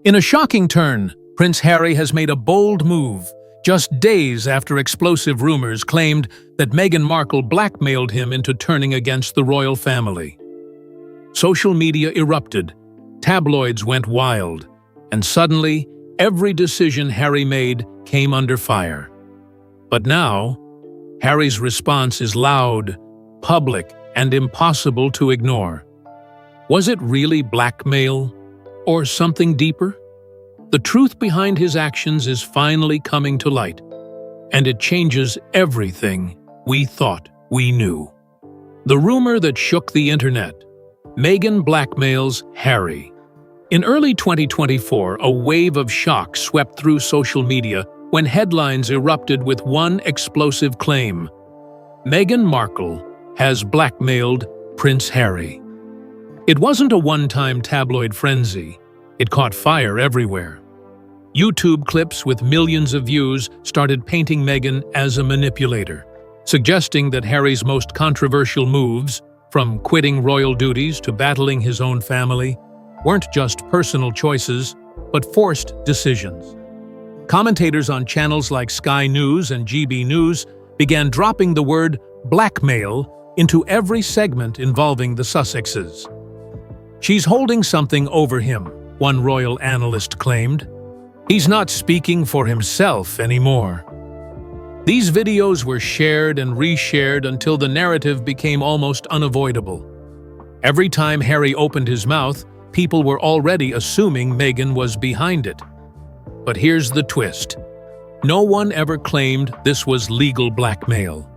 In a shocking turn, Prince Harry has made a bold move, just days after explosive rumors claimed that Meghan Markle blackmailed him into turning against the royal family. Social media erupted, tabloids went wild, and suddenly, every decision Harry made came under fire. But now, Harry's response is loud, public, and impossible to ignore. Was it really blackmail, or something deeper? The truth behind his actions is finally coming to light, and it changes everything we thought we knew. The rumor that shook the internet: Meghan blackmails Harry. In early 2024, a wave of shock swept through social media when headlines erupted with one explosive claim: Meghan Markle has blackmailed Prince Harry. It wasn't a one-time tabloid frenzy. It caught fire everywhere. YouTube clips with millions of views started painting Meghan as a manipulator, suggesting that Harry's most controversial moves, from quitting royal duties to battling his own family, weren't just personal choices, but forced decisions. Commentators on channels like Sky News and GB News began dropping the word blackmail into every segment involving the Sussexes. "She's holding something over him," one royal analyst claimed. "He's not speaking for himself anymore." These videos were shared and reshared until the narrative became almost unavoidable. Every time Harry opened his mouth, people were already assuming Meghan was behind it. But here's the twist. No one ever claimed this was legal blackmail.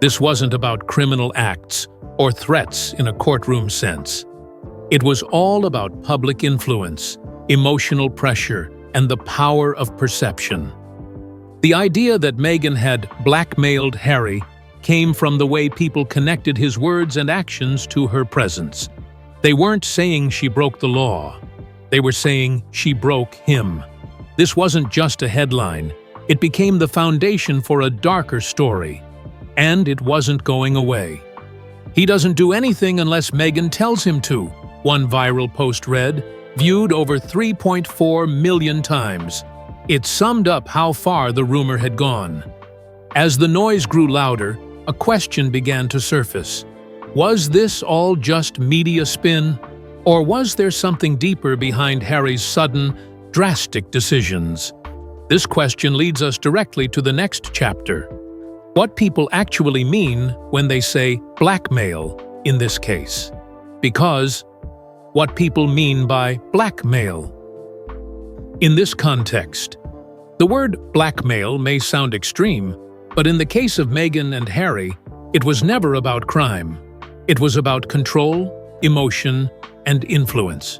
This wasn't about criminal acts or threats in a courtroom sense. It was all about public influence, emotional pressure, and the power of perception. The idea that Meghan had blackmailed Harry came from the way people connected his words and actions to her presence. They weren't saying she broke the law. They were saying she broke him. This wasn't just a headline. It became the foundation for a darker story. And it wasn't going away. "He doesn't do anything unless Meghan tells him to," one viral post read, viewed over 3.4 million times. It summed up how far the rumor had gone. As the noise grew louder, a question began to surface. Was this all just media spin? Or was there something deeper behind Harry's sudden, drastic decisions? This question leads us directly to the next chapter. What people actually mean when they say blackmail in this case. Because what people mean by blackmail. In this context, the word blackmail may sound extreme, but in the case of Meghan and Harry, it was never about crime. It was about control, emotion, and influence.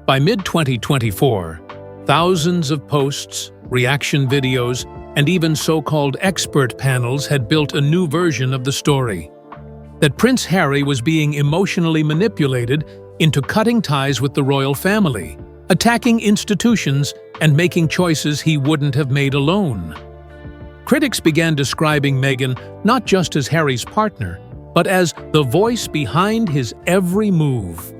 By mid-2024, thousands of posts, reaction videos, and even so-called expert panels had built a new version of the story. That Prince Harry was being emotionally manipulated into cutting ties with the royal family, attacking institutions, and making choices he wouldn't have made alone. Critics began describing Meghan not just as Harry's partner, but as the voice behind his every move.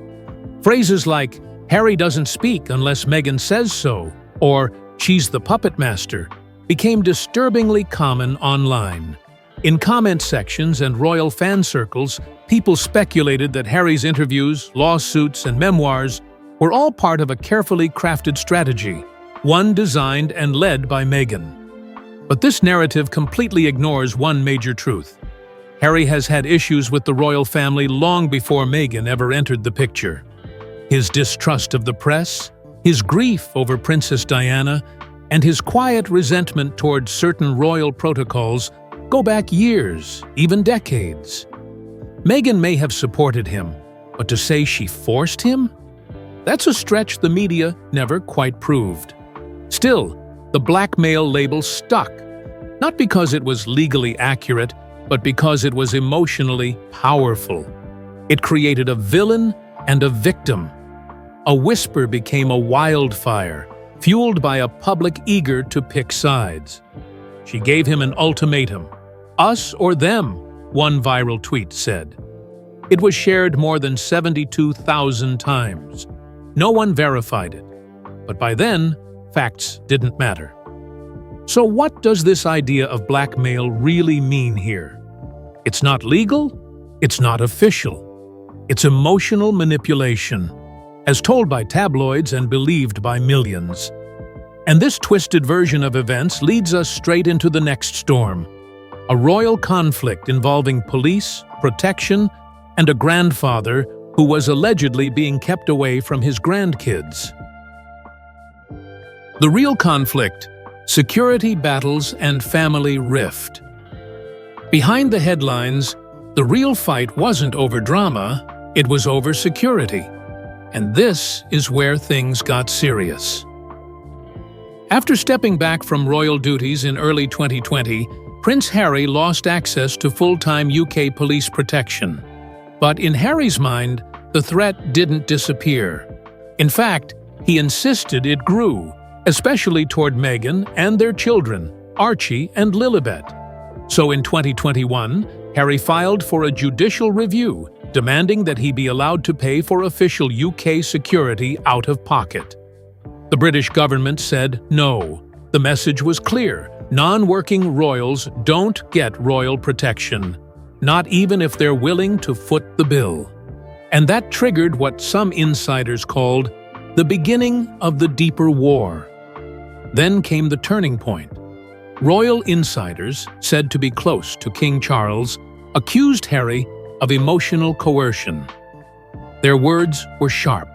Phrases like, "Harry doesn't speak unless Meghan says so," or "she's the puppet master," became disturbingly common online. In comment sections and royal fan circles, people speculated that Harry's interviews, lawsuits, and memoirs were all part of a carefully crafted strategy, one designed and led by Meghan. But this narrative completely ignores one major truth. Harry has had issues with the royal family long before Meghan ever entered the picture. His distrust of the press, his grief over Princess Diana, and his quiet resentment toward certain royal protocols go back years, even decades. Meghan may have supported him, but to say she forced him? That's a stretch the media never quite proved. Still, the blackmail label stuck, not because it was legally accurate, but because it was emotionally powerful. It created a villain and a victim. A whisper became a wildfire, fueled by a public eager to pick sides. She gave him an ultimatum. "Us or them," one viral tweet said. It was shared more than 72,000 times. No one verified it. But by then, facts didn't matter. So what does this idea of blackmail really mean here? It's not legal, it's not official. It's emotional manipulation, as told by tabloids and believed by millions. And this twisted version of events leads us straight into the next storm, a royal conflict involving police, protection, and a grandfather who was allegedly being kept away from his grandkids. The real conflict: security battles and family rift. Behind the headlines, the real fight wasn't over drama, it was over security. And this is where things got serious. After stepping back from royal duties in early 2020, Prince Harry lost access to full-time UK police protection. But in Harry's mind, the threat didn't disappear. In fact, he insisted it grew, especially toward Meghan and their children, Archie and Lilibet. So in 2021, Harry filed for a judicial review, demanding that he be allowed to pay for official UK security out of pocket. The British government said no. The message was clear: non-working royals don't get royal protection, not even if they're willing to foot the bill. And that triggered what some insiders called the beginning of the deeper war. Then came the turning point. Royal insiders, said to be close to King Charles, accused Harry of emotional coercion. Their words were sharp.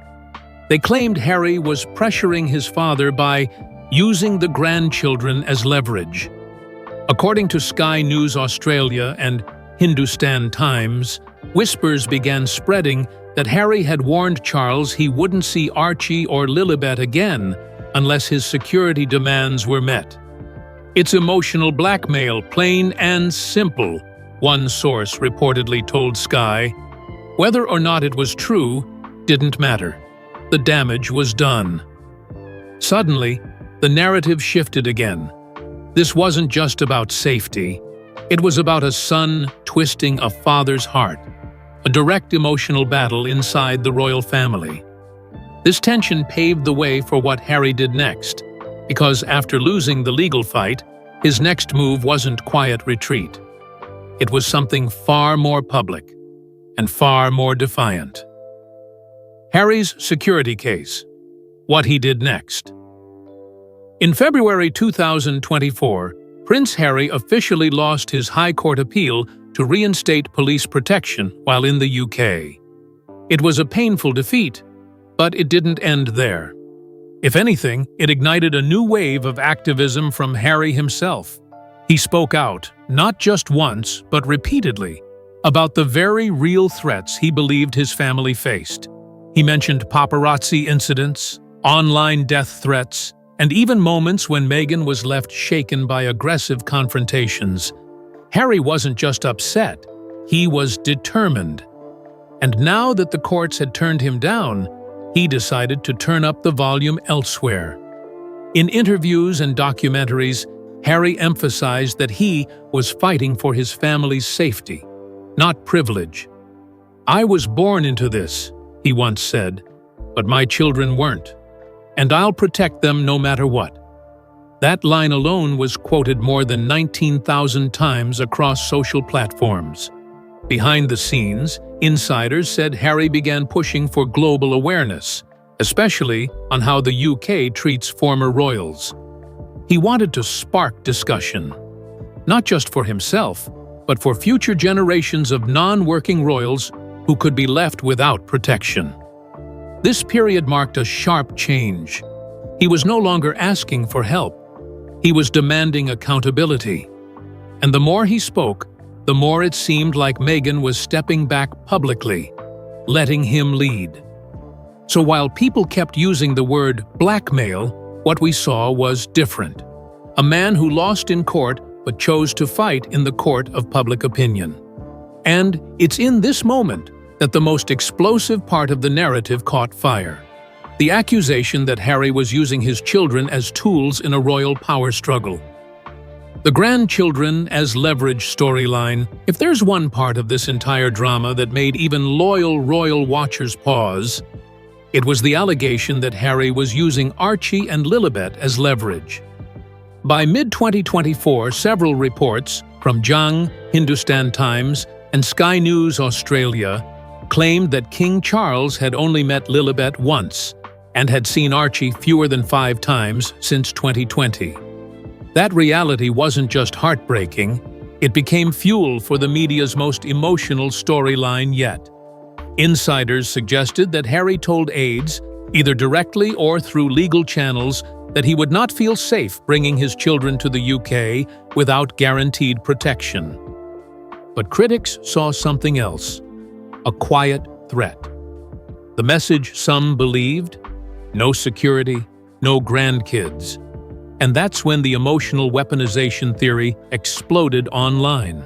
They claimed Harry was pressuring his father by using the grandchildren as leverage. According to Sky News Australia and Hindustan Times, whispers began spreading that Harry had warned Charles he wouldn't see Archie or Lilibet again unless his security demands were met. It's emotional blackmail, plain and simple, one source reportedly told Sky. Whether or not it was true didn't matter. The damage was done. Suddenly, the narrative shifted again. This wasn't just about safety. It was about a son twisting a father's heart, a direct emotional battle inside the royal family. This tension paved the way for what Harry did next, because after losing the legal fight, his next move wasn't quiet retreat. It was something far more public and far more defiant. Harry's security case. What he did next. In February 2024, Prince Harry officially lost his High Court appeal to reinstate police protection while in the UK. It was a painful defeat, but it didn't end there. If anything, it ignited a new wave of activism from Harry himself. He spoke out, not just once, but repeatedly, about the very real threats he believed his family faced. He mentioned paparazzi incidents, online death threats, and even moments when Meghan was left shaken by aggressive confrontations. Harry wasn't just upset, he was determined. And now that the courts had turned him down, he decided to turn up the volume elsewhere. In interviews and documentaries, Harry emphasized that he was fighting for his family's safety, not privilege. "I was born into this," he once said, "but my children weren't, and I'll protect them no matter what." That line alone was quoted more than 19,000 times across social platforms. Behind the scenes, insiders said Harry began pushing for global awareness, especially on how the UK treats former royals. He wanted to spark discussion, not just for himself, but for future generations of non-working royals who could be left without protection. This period marked a sharp change. He was no longer asking for help. He was demanding accountability. And the more he spoke, the more it seemed like Meghan was stepping back publicly, letting him lead. So while people kept using the word blackmail, what we saw was different. A man who lost in court but chose to fight in the court of public opinion. And it's in this moment that the most explosive part of the narrative caught fire. The accusation that Harry was using his children as tools in a royal power struggle. The grandchildren as leverage storyline. If there's one part of this entire drama that made even loyal royal watchers pause, It was the allegation that Harry was using Archie and Lilibet as leverage. By mid-2024, several reports from Jang, Hindustan Times, and Sky News Australia claimed that King Charles had only met Lilibet once and had seen Archie fewer than 5 times since 2020. That reality wasn't just heartbreaking, it became fuel for the media's most emotional storyline yet. Insiders suggested that Harry told aides, either directly or through legal channels, that he would not feel safe bringing his children to the UK without guaranteed protection. But critics saw something else, a quiet threat. The message some believed: no security, no grandkids. And that's when the emotional weaponization theory exploded online.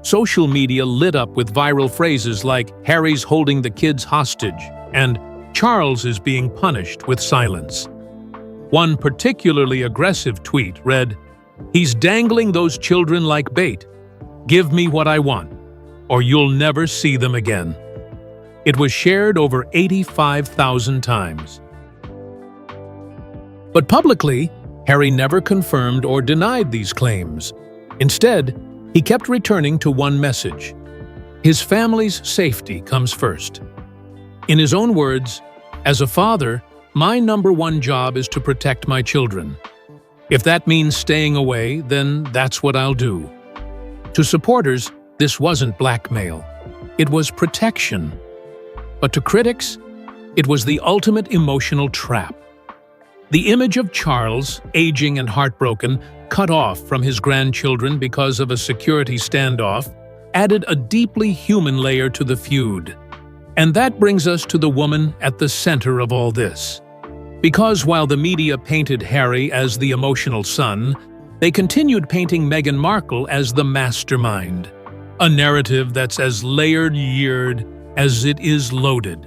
Social media lit up with viral phrases like "Harry's holding the kids hostage" and "Charles is being punished with silence." One particularly aggressive tweet read, "He's dangling those children like bait. Give me what I want, or you'll never see them again." It was shared over 85,000 times. But publicly, Harry never confirmed or denied these claims. Instead, he kept returning to one message: his family's safety comes first. In his own words, "As a father, my #1 job is to protect my children. If that means staying away, then that's what I'll do." To supporters, this wasn't blackmail. It was protection. But to critics, it was the ultimate emotional trap. The image of Charles, aging and heartbroken, cut off from his grandchildren because of a security standoff, added a deeply human layer to the feud. And that brings us to the woman at the center of all this. Because while the media painted Harry as the emotional son, they continued painting Meghan Markle as the mastermind. A narrative that's as layered as it is loaded.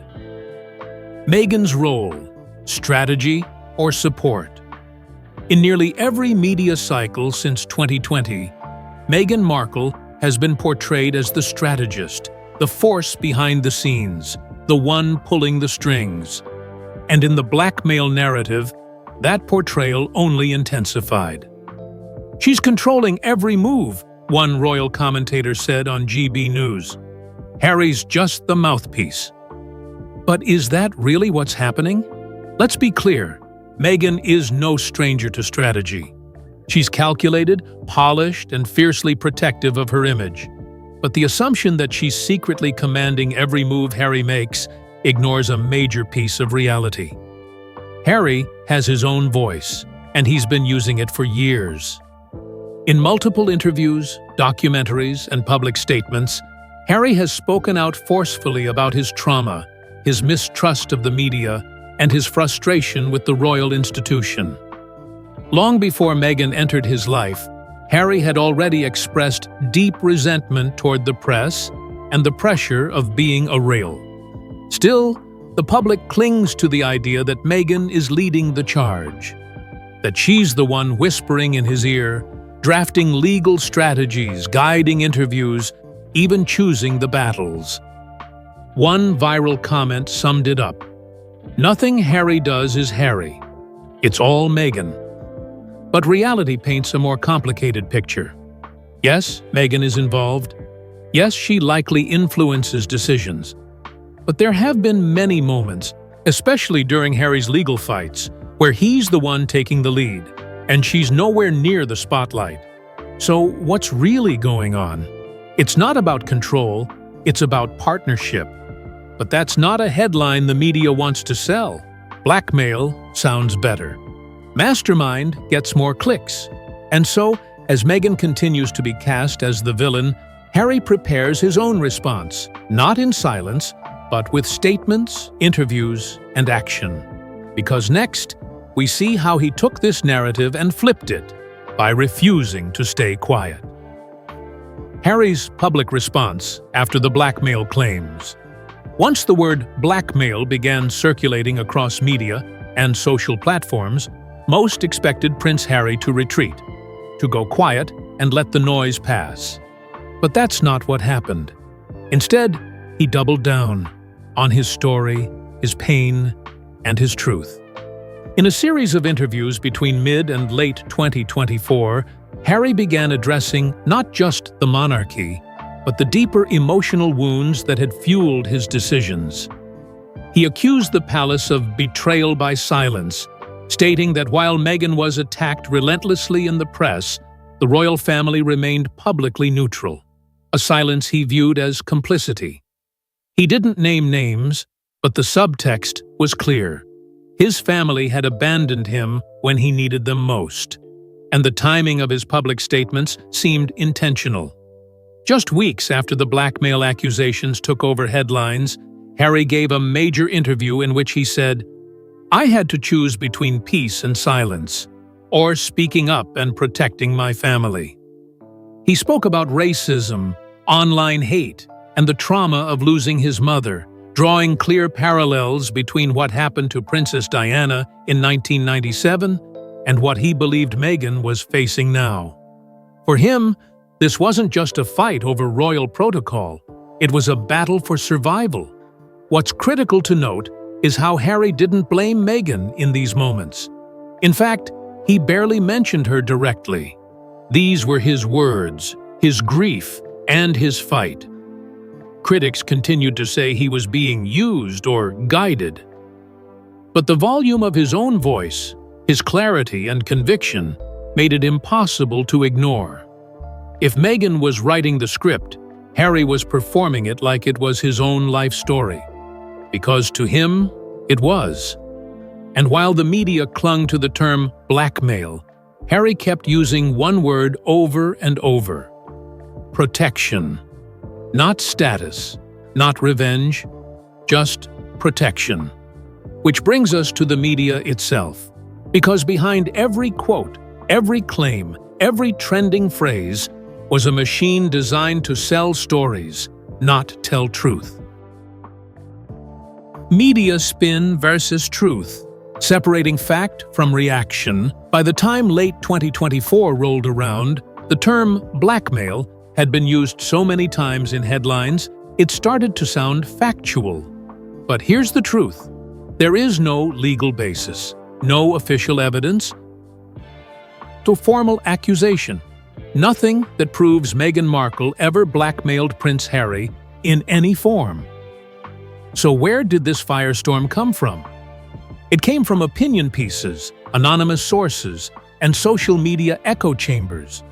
Meghan's role: strategy or support? In nearly every media cycle since 2020, Meghan Markle has been portrayed as the strategist, the force behind the scenes, the one pulling the strings. And in the blackmail narrative, that portrayal only intensified. "She's controlling every move," one royal commentator said on GB News. "Harry's just the mouthpiece." But is that really what's happening? Let's be clear. Meghan is no stranger to strategy. She's calculated, polished, and fiercely protective of her image. But the assumption that she's secretly commanding every move Harry makes ignores a major piece of reality. Harry has his own voice, and he's been using it for years. In multiple interviews, documentaries, and public statements, Harry has spoken out forcefully about his trauma, his mistrust of the media, and his frustration with the royal institution. Long before Meghan entered his life, Harry had already expressed deep resentment toward the press and the pressure of being a royal. Still, the public clings to the idea that Meghan is leading the charge, that she's the one whispering in his ear, drafting legal strategies, guiding interviews, even choosing the battles. One viral comment summed it up: "Nothing Harry does is Harry. It's all Meghan." But reality paints a more complicated picture. Yes, Meghan is involved. Yes, she likely influences decisions. But there have been many moments, especially during Harry's legal fights, where he's the one taking the lead, and she's nowhere near the spotlight. So what's really going on? It's not about control, it's about partnership. But that's not a headline the media wants to sell. Blackmail sounds better. Mastermind gets more clicks. And so, as Meghan continues to be cast as the villain, Harry prepares his own response, not in silence, but with statements, interviews, and action. Because next, we see how he took this narrative and flipped it by refusing to stay quiet. Harry's public response after the blackmail claims. Once the word blackmail began circulating across media and social platforms, most expected Prince Harry to retreat, to go quiet and let the noise pass. But that's not what happened. Instead, he doubled down on his story, his pain, and his truth. In a series of interviews between mid and late 2024, Harry began addressing not just the monarchy, but the deeper emotional wounds that had fueled his decisions. He accused the palace of betrayal by silence, stating that while Meghan was attacked relentlessly in the press, the royal family remained publicly neutral, a silence he viewed as complicity. He didn't name names, but the subtext was clear. His family had abandoned him when he needed them most, and the timing of his public statements seemed intentional. Just weeks after the blackmail accusations took over headlines, Harry gave a major interview in which he said, "I had to choose between peace and silence, or speaking up and protecting my family." He spoke about racism, online hate, and the trauma of losing his mother, drawing clear parallels between what happened to Princess Diana in 1997 and what he believed Meghan was facing now. For him, this wasn't just a fight over royal protocol, it was a battle for survival. What's critical to note is how Harry didn't blame Meghan in these moments. In fact, he barely mentioned her directly. These were his words, his grief, and his fight. Critics continued to say he was being used or guided. But the volume of his own voice, his clarity and conviction, made it impossible to ignore. If Meghan was writing the script, Harry was performing it like it was his own life story. Because to him, it was. And while the media clung to the term blackmail, Harry kept using one word over and over: protection. Not status, not revenge, just protection. Which brings us to the media itself. Because behind every quote, every claim, every trending phrase was a machine designed to sell stories, not tell truth. Media spin versus truth, separating fact from reaction. By the time late 2024 rolled around, the term blackmail had been used so many times in headlines, it started to sound factual. But here's the truth. There is no legal basis, no official evidence, no formal accusation, nothing that proves Meghan Markle ever blackmailed Prince Harry in any form. So where did this firestorm come from? It came from opinion pieces, anonymous sources, and social media echo chambers.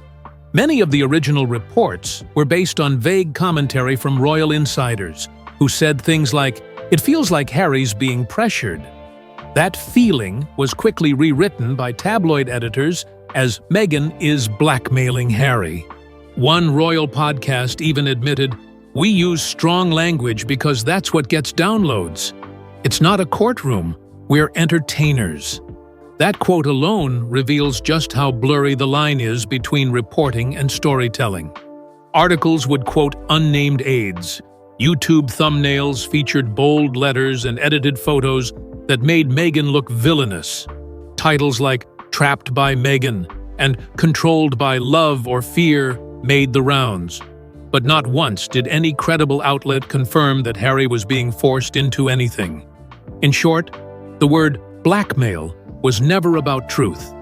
Many of the original reports were based on vague commentary from royal insiders, who said things like, "It feels like Harry's being pressured." That feeling was quickly rewritten by tabloid editors as Meghan is blackmailing Harry. One royal podcast even admitted, "We use strong language because that's what gets downloads. It's not a courtroom, we're entertainers." That quote alone reveals just how blurry the line is between reporting and storytelling. Articles would quote unnamed aides. YouTube thumbnails featured bold letters and edited photos that made Meghan look villainous. Titles like "Trapped by Meghan" and "Controlled by Love or Fear" made the rounds. But not once did any credible outlet confirm that Harry was being forced into anything. In short, the word blackmail was never about truth.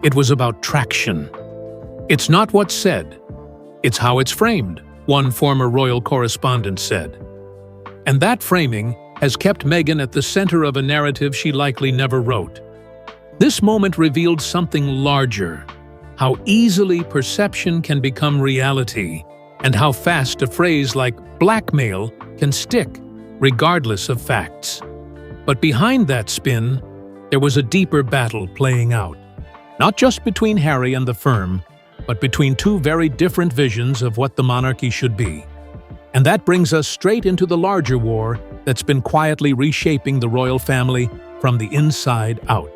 It was about traction. "It's not what's said, it's how it's framed," one former royal correspondent said. And that framing has kept Meghan at the center of a narrative she likely never wrote. This moment revealed something larger: how easily perception can become reality, and how fast a phrase like blackmail can stick, regardless of facts. But behind that spin, there was a deeper battle playing out, not just between Harry and the firm, but between two very different visions of what the monarchy should be. And that brings us straight into the larger war that's been quietly reshaping the royal family from the inside out.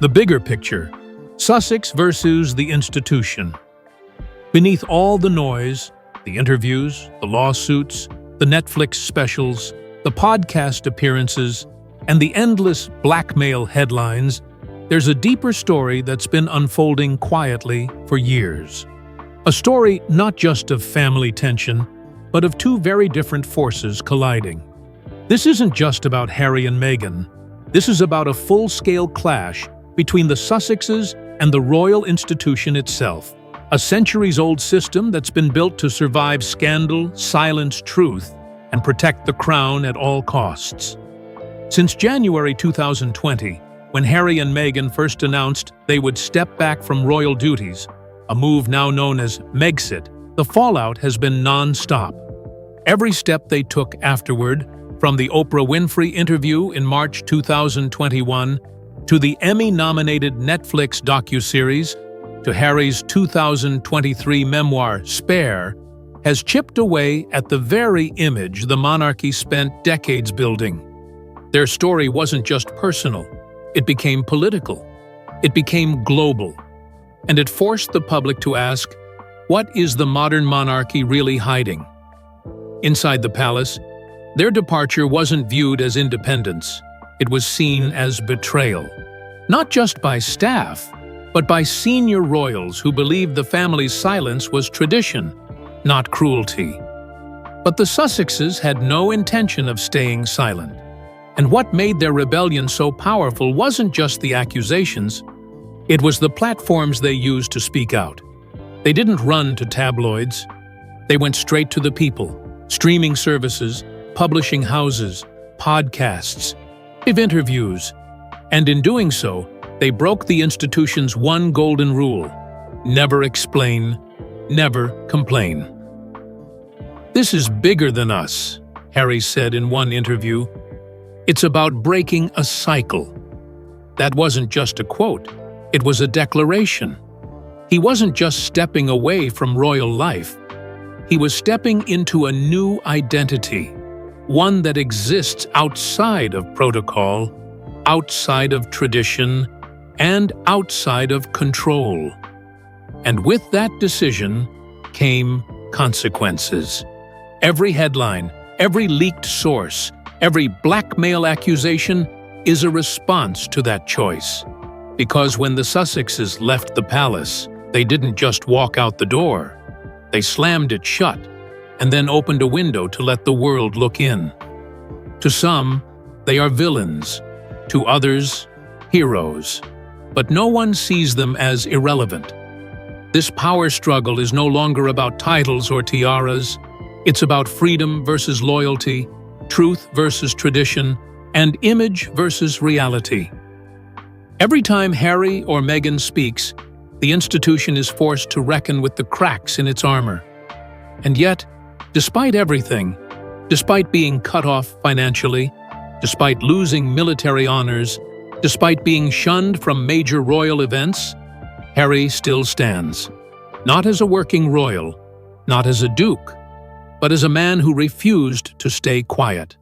The bigger picture: Sussex versus the institution. Beneath all the noise, the interviews, the lawsuits, the Netflix specials, the podcast appearances, and the endless blackmail headlines, there's a deeper story that's been unfolding quietly for years. A story not just of family tension, but of two very different forces colliding. This isn't just about Harry and Meghan. This is about a full-scale clash between the Sussexes and the royal institution itself, a centuries-old system that's been built to survive scandal, silence truth, and protect the crown at all costs. Since January 2020, when Harry and Meghan first announced they would step back from royal duties, a move now known as Megxit, the fallout has been non-stop. Every step they took afterward, from the Oprah Winfrey interview in March 2021 to the Emmy-nominated Netflix docuseries to Harry's 2023 memoir, Spare, has chipped away at the very image the monarchy spent decades building. Their story wasn't just personal. It became political. It became global. And it forced the public to ask, what is the modern monarchy really hiding? Inside the palace, their departure wasn't viewed as independence. It was seen as betrayal. Not just by staff, but by senior royals who believed the family's silence was tradition, not cruelty. But the Sussexes had no intention of staying silent. And what made their rebellion so powerful wasn't just the accusations, it was the platforms they used to speak out. They didn't run to tabloids. They went straight to the people, streaming services, publishing houses, podcasts, interviews. And in doing so, they broke the institution's one golden rule: never explain, never complain. "This is bigger than us," Harry said in one interview. "It's about breaking a cycle." That wasn't just a quote, it was a declaration. He wasn't just stepping away from royal life. He was stepping into a new identity, one that exists outside of protocol, outside of tradition, and outside of control. And with that decision came consequences. Every headline, every leaked source, every blackmail accusation is a response to that choice. Because when the Sussexes left the palace, they didn't just walk out the door. They slammed it shut and then opened a window to let the world look in. To some, they are villains. To others, heroes. But no one sees them as irrelevant. This power struggle is no longer about titles or tiaras. It's about freedom versus loyalty, truth versus tradition, and image versus reality. Every time Harry or Meghan speaks, the institution is forced to reckon with the cracks in its armor. And yet, despite everything, despite being cut off financially, despite losing military honors, despite being shunned from major royal events, Harry still stands. Not as a working royal, not as a duke, but as a man who refused to stay quiet,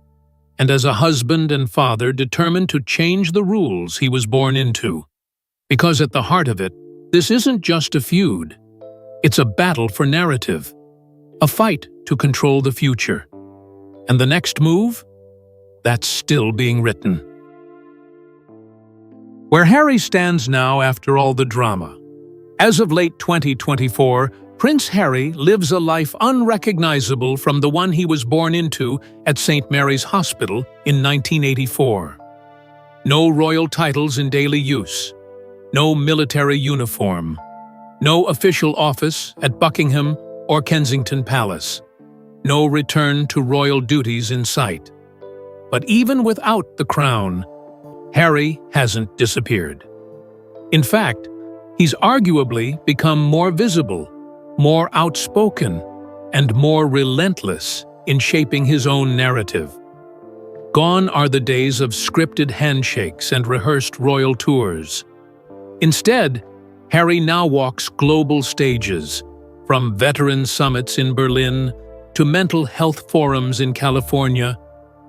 and as a husband and father determined to change the rules he was born into. Because at the heart of it, this isn't just a feud. It's a battle for narrative, a fight to control the future. And the next move? That's still being written. Where Harry stands now after all the drama. As of late 2024, Prince Harry lives a life unrecognizable from the one he was born into at St. Mary's Hospital in 1984. No royal titles in daily use, no military uniform, no official office at Buckingham or Kensington Palace, no return to royal duties in sight. But even without the crown, Harry hasn't disappeared. In fact, he's arguably become more visible, more outspoken, and more relentless in shaping his own narrative. Gone are the days of scripted handshakes and rehearsed royal tours. Instead, Harry now walks global stages, from veteran summits in Berlin to mental health forums in California,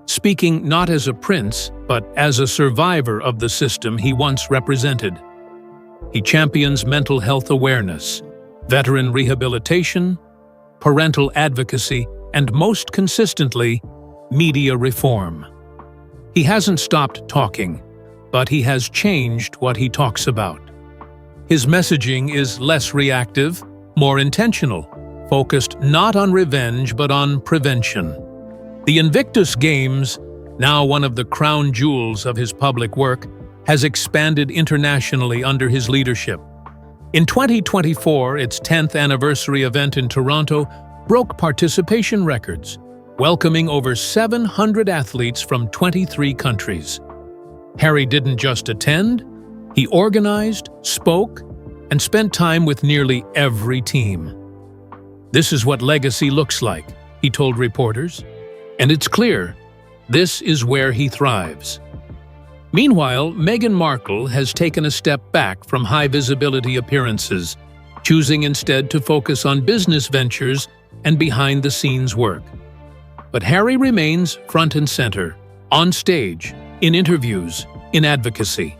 speaking not as a prince, but as a survivor of the system he once represented. He champions mental health awareness, veteran rehabilitation, parental advocacy, and most consistently, media reform. He hasn't stopped talking, but he has changed what he talks about. His messaging is less reactive, more intentional, focused not on revenge but on prevention. The Invictus Games, now one of the crown jewels of his public work, has expanded internationally under his leadership. In 2024, its 10th anniversary event in Toronto broke participation records, welcoming over 700 athletes from 23 countries. Harry didn't just attend, he organized, spoke, and spent time with nearly every team. "This is what legacy looks like," he told reporters. "And it's clear, this is where he thrives." Meanwhile, Meghan Markle has taken a step back from high-visibility appearances, choosing instead to focus on business ventures and behind-the-scenes work. But Harry remains front and center, on stage, in interviews, in advocacy.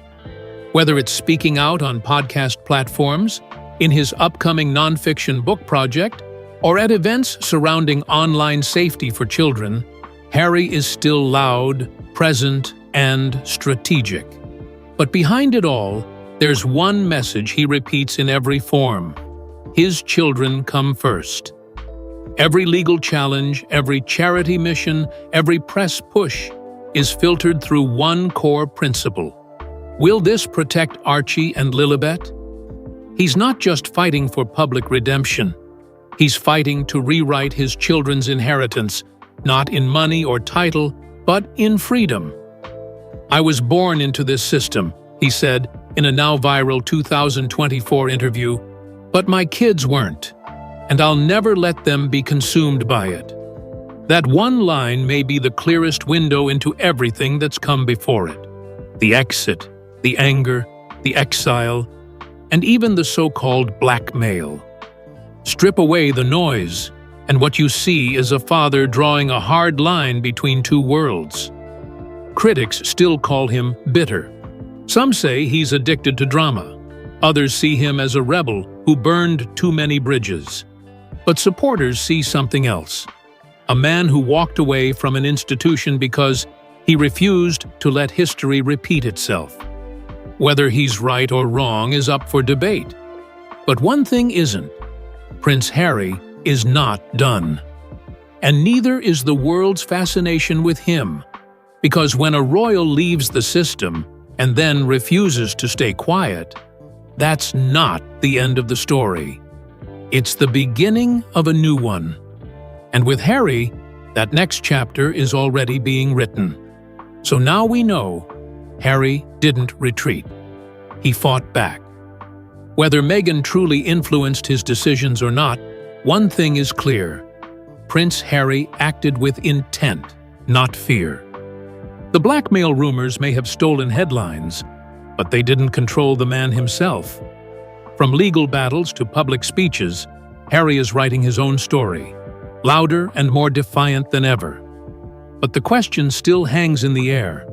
Whether it's speaking out on podcast platforms, in his upcoming nonfiction book project, or at events surrounding online safety for children, Harry is still loud, present, and strategic. But behind it all, there's one message he repeats in every form: his children come first. Every legal challenge, every charity mission, every press push is filtered through one core principle. Will this protect Archie and Lilibet? He's not just fighting for public redemption. He's fighting to rewrite his children's inheritance, not in money or title, but in freedom. "I was born into this system," he said in a now-viral 2024 interview, "but my kids weren't, and I'll never let them be consumed by it." That one line may be the clearest window into everything that's come before it. The exit, the anger, the exile, and even the so-called blackmail. Strip away the noise, and what you see is a father drawing a hard line between two worlds. Critics still call him bitter. Some say he's addicted to drama. Others see him as a rebel who burned too many bridges. But supporters see something else. A man who walked away from an institution because he refused to let history repeat itself. Whether he's right or wrong is up for debate. But one thing isn't: Prince Harry is not done. And neither is the world's fascination with him. Because when a royal leaves the system and then refuses to stay quiet, that's not the end of the story. It's the beginning of a new one. And with Harry, that next chapter is already being written. So now we know Harry didn't retreat. He fought back. Whether Meghan truly influenced his decisions or not, one thing is clear: Prince Harry acted with intent, not fear. The blackmail rumors may have stolen headlines, but they didn't control the man himself. From legal battles to public speeches, Harry is writing his own story, louder and more defiant than ever. But the question still hangs in the air: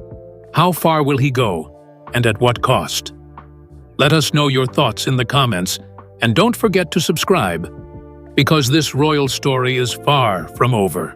how far will he go, and at what cost? Let us know your thoughts in the comments, and don't forget to subscribe, because this royal story is far from over.